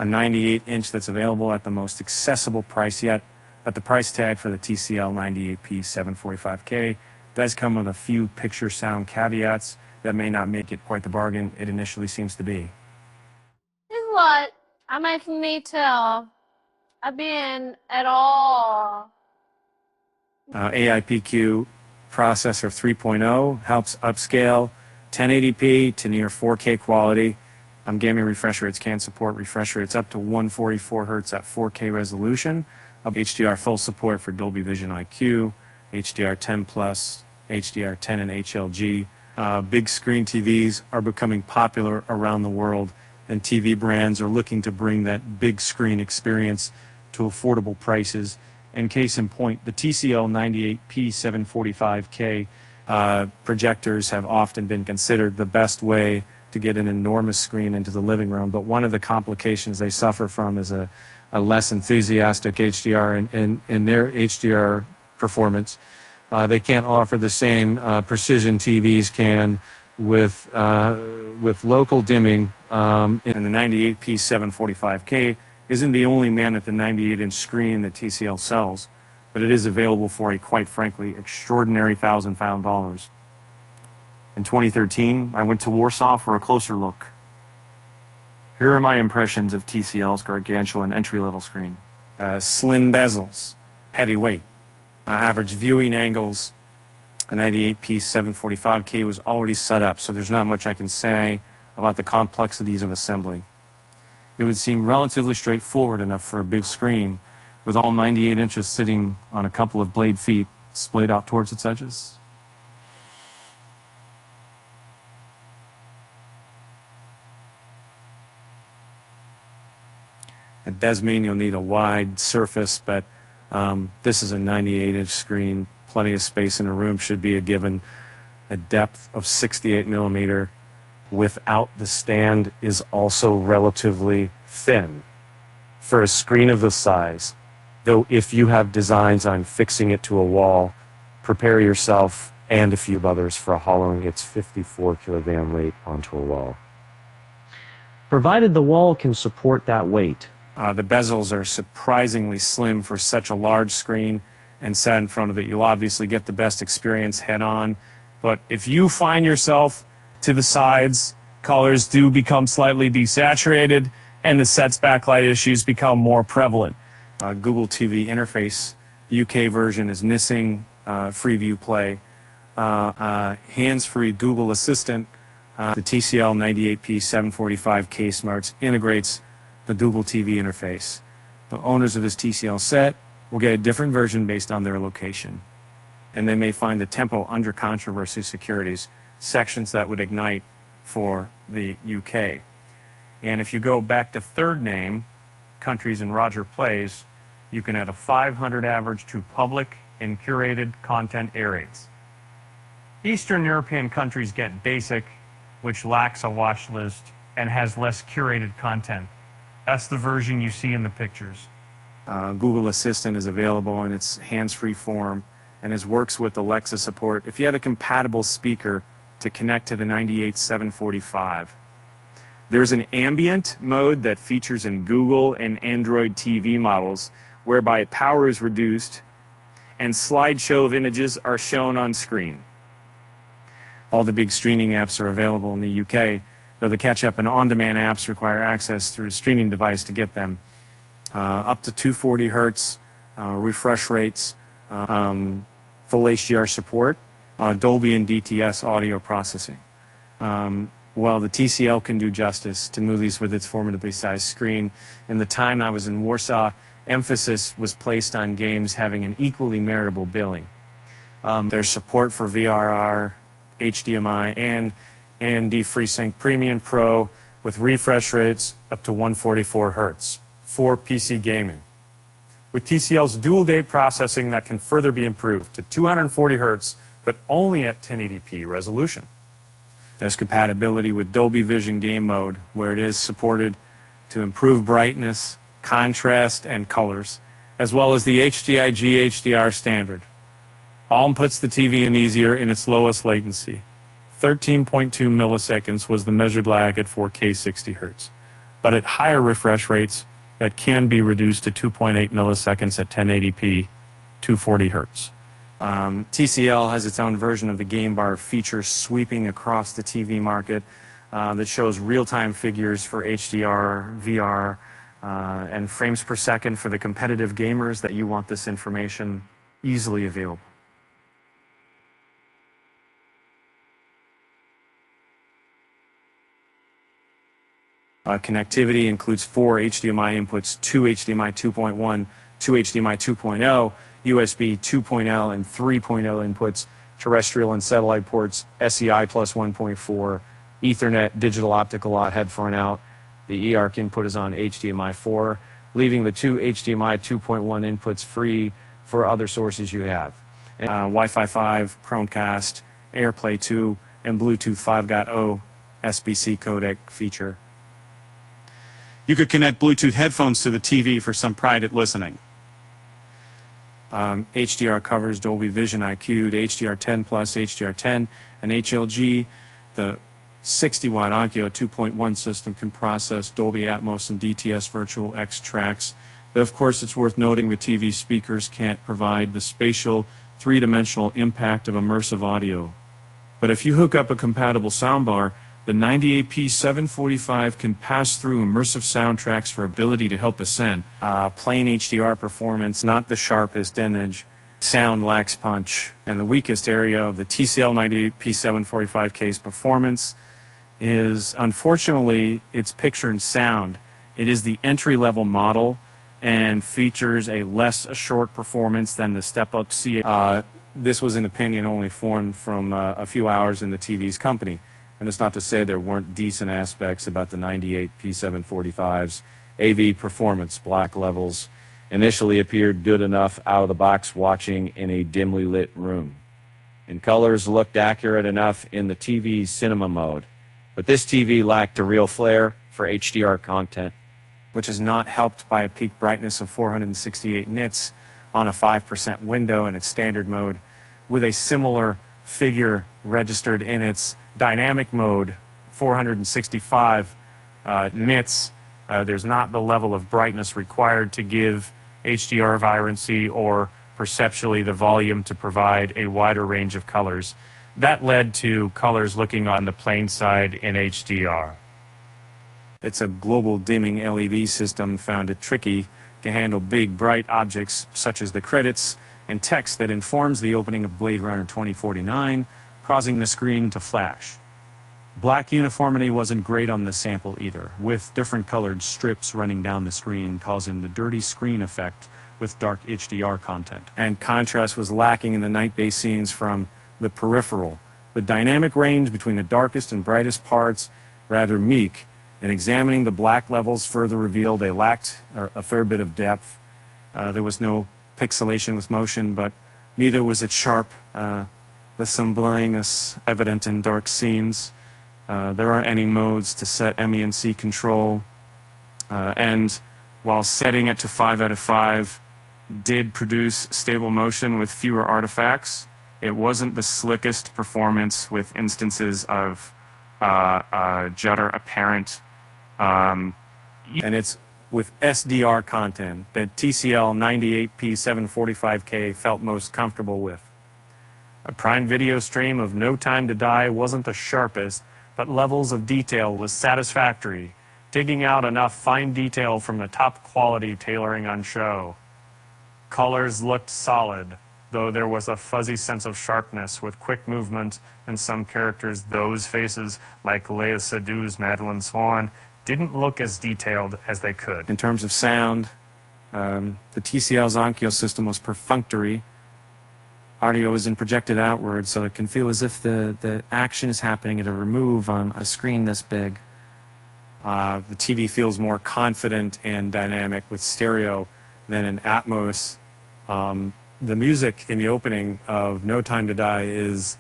a 98-inch that's available at the most accessible price yet, but the price tag for the Tcl 98P745K does come with a few picture sound caveats that may not make it quite the bargain it initially seems to be. This is what I might need to I've been at all. AIPQ processor 3.0 helps upscale 1080p to near 4K quality. Gaming refresh rates can support refresh rates up to 144 Hz at 4K resolution. HDR full support for Dolby Vision IQ, HDR10+, HDR10 and HLG. Big screen TVs are becoming popular around the world, and TV brands are looking to bring that big screen experience to affordable prices. And case in point, the Tcl 98P745K projectors have often been considered the best way to get an enormous screen into the living room, but one of the complications they suffer from is a less enthusiastic HDR in their HDR performance. They can't offer the same precision TVs can with local dimming. And the 98P745K isn't the only man at the 98-inch screen that TCL sells, but it is available for a, quite frankly, extraordinary $1,000. In 2013, I went to Warsaw for a closer look. Here are my impressions of TCL's gargantuan entry-level screen. Slim bezels, heavy weight, average viewing angles. The 98P745K was already set up, so there's not much I can say about the complexities of assembly. It would seem relatively straightforward enough for a big screen, with all 98 inches sitting on a couple of blade feet splayed out towards its edges. It does mean you'll need a wide surface, but this is a 98-inch screen. Plenty of space in a room should be a given. A depth of 68 millimeter without the stand is also relatively thin for a screen of this size. Though if you have designs on fixing it to a wall, prepare yourself and a few others for hollowing its 54 kilogram weight onto a wall. Provided the wall can support that weight. The bezels are surprisingly slim for such a large screen, and set in front of it, you'll obviously get the best experience head on. But if you find yourself to the sides, colors do become slightly desaturated, and the set's backlight issues become more prevalent. Google TV interface, UK version is missing Freeview Play. Hands-free Google Assistant, the Tcl 98P745K Smarts integrates the Google TV interface. The owners of this TCL set will get a different version based on their location. And they may find the tempo under controversy securities, sections that would ignite for the UK. And if you go back to third name, countries and Roger Plays, you can add a 500 average to public and curated content areas. Eastern European countries get basic, which lacks a watch list and has less curated content. That's the version you see in the pictures. Google Assistant is available in its hands-free form and works with Alexa support if you have a compatible speaker to connect to the 98.745. There's an ambient mode that features in Google and Android TV models whereby power is reduced and slideshow of images are shown on screen. All the big streaming apps are available in the UK, though the catch-up and on-demand apps require access through a streaming device to get them. Up to 240 Hertz, refresh rates, full HDR support, Dolby and DTS audio processing. While the TCL can do justice to movies with its formidably sized screen, in the time I was in Warsaw, emphasis was placed on games having an equally meritable billing. There's support for VRR, HDMI, and AMD FreeSync Premium Pro with refresh rates up to 144 Hz for PC gaming. With TCL's dual-day processing that can further be improved to 240 Hz, but only at 1080p resolution. There's compatibility with Dolby Vision Game Mode, where it is supported to improve brightness, contrast, and colors, as well as the HDIG HDR standard. All puts the TV in easier in its lowest latency. 13.2 milliseconds was the measured lag at 4K 60 Hz. but at higher refresh rates that can be reduced to 2.8 milliseconds at 1080p, 240 hertz. TCL has its own version of the game bar feature sweeping across the TV market that shows real-time figures for HDR, VR, and frames per second for the competitive gamers that you want this information easily available. Connectivity includes 4 HDMI inputs, 2 HDMI 2.1, 2 HDMI 2.0, USB 2.0 and 3.0 inputs, terrestrial and satellite ports, SEI plus 1.4, Ethernet, digital optical out, headphone out. The eARC input is on HDMI 4, leaving the 2 HDMI 2.1 inputs free for other sources you have. Wi-Fi 5, Chromecast, AirPlay 2, and Bluetooth 5.0 SBC codec feature. You could connect Bluetooth headphones to the TV for some private listening. HDR covers Dolby Vision IQ to HDR10 plus, HDR10, and HLG. The 60-watt Onkyo 2.1 system can process Dolby Atmos and DTS Virtual X tracks. But of course, it's worth noting the TV speakers can't provide the spatial, three-dimensional impact of immersive audio. But if you hook up a compatible soundbar, the 98P745 can pass through immersive soundtracks for ability to help ascend. Plain HDR performance, not the sharpest image. Sound lacks punch. And the weakest area of the Tcl 98P745K's performance is, unfortunately, its picture and sound. It is the entry-level model and features a less assured performance than the step-up Tcl. This was an opinion only formed from a few hours in the TV's company. And it's not to say there weren't decent aspects about the 98P745's AV performance. Black levels initially appeared good enough out of the box watching in a dimly lit room. And colors looked accurate enough in the TV's cinema mode. But this TV lacked a real flair for HDR content, which is not helped by a peak brightness of 468 nits on a 5% window in its standard mode, with a similar figure registered in its dynamic mode, 465 nits. There's not the level of brightness required to give HDR vibrancy or perceptually the volume to provide a wider range of colors. That led to colors looking on the plain side in HDR. It's a global dimming LED system found it tricky to handle big bright objects such as the credits and text that informs the opening of Blade Runner 2049, causing the screen to flash. Black uniformity wasn't great on the sample either, with different colored strips running down the screen causing the dirty screen effect with dark HDR content. And contrast was lacking in the night-based scenes from the peripheral. The dynamic range between the darkest and brightest parts rather meek, and examining the black levels further revealed they lacked a fair bit of depth. There was no pixelation with motion, but neither was it sharp. With some blurriness evident in dark scenes. There aren't any modes to set MENC control. And while setting it to 5 out of 5 did produce stable motion with fewer artifacts, it wasn't the slickest performance with instances of judder apparent. And it's with SDR content that Tcl 98P745K felt most comfortable with. A Prime Video stream of No Time to Die wasn't the sharpest, but levels of detail was satisfactory, digging out enough fine detail from the top quality tailoring on show. Colors looked solid, though there was a fuzzy sense of sharpness with quick movement, and some characters, those faces, like Léa Seydoux' Madeline Swan, didn't look as detailed as they could. In terms of sound, the TCL's Onkyo system was perfunctory. Audio isn't projected outward, so it can feel as if the action is happening at a remove on a screen this big. The TV feels more confident and dynamic with stereo than in Atmos. The music in the opening of No Time to Die is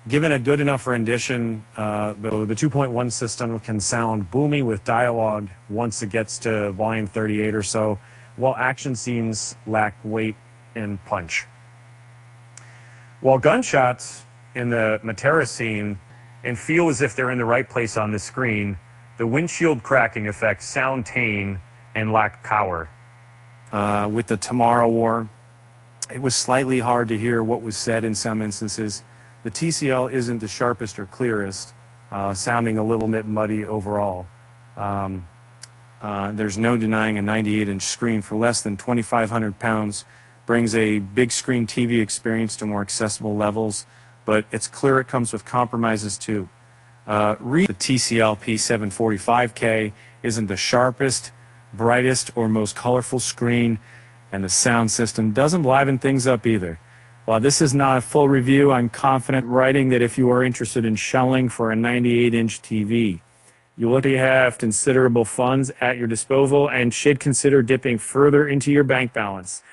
given a good enough rendition, though the 2.1 system can sound boomy with dialogue once it gets to volume 38 or so, while action scenes lack weight and punch. While gunshots in the Matera scene and feel as if they're in the right place on the screen, the windshield cracking effect, sound tane, and lack power. With the Tomorrow War, it was slightly hard to hear what was said in some instances. The TCL isn't the sharpest or clearest, sounding a little bit muddy overall. There's no denying a 98-inch screen for less than 2,500 pounds brings a big screen TV experience to more accessible levels, but it's clear it comes with compromises too. The Tcl P745K isn't the sharpest, brightest, or most colorful screen, and the sound system doesn't liven things up either. While this is not a full review, I'm confident writing that if you are interested in shelling for a 98-inch TV, you already have considerable funds at your disposal and should consider dipping further into your bank balance.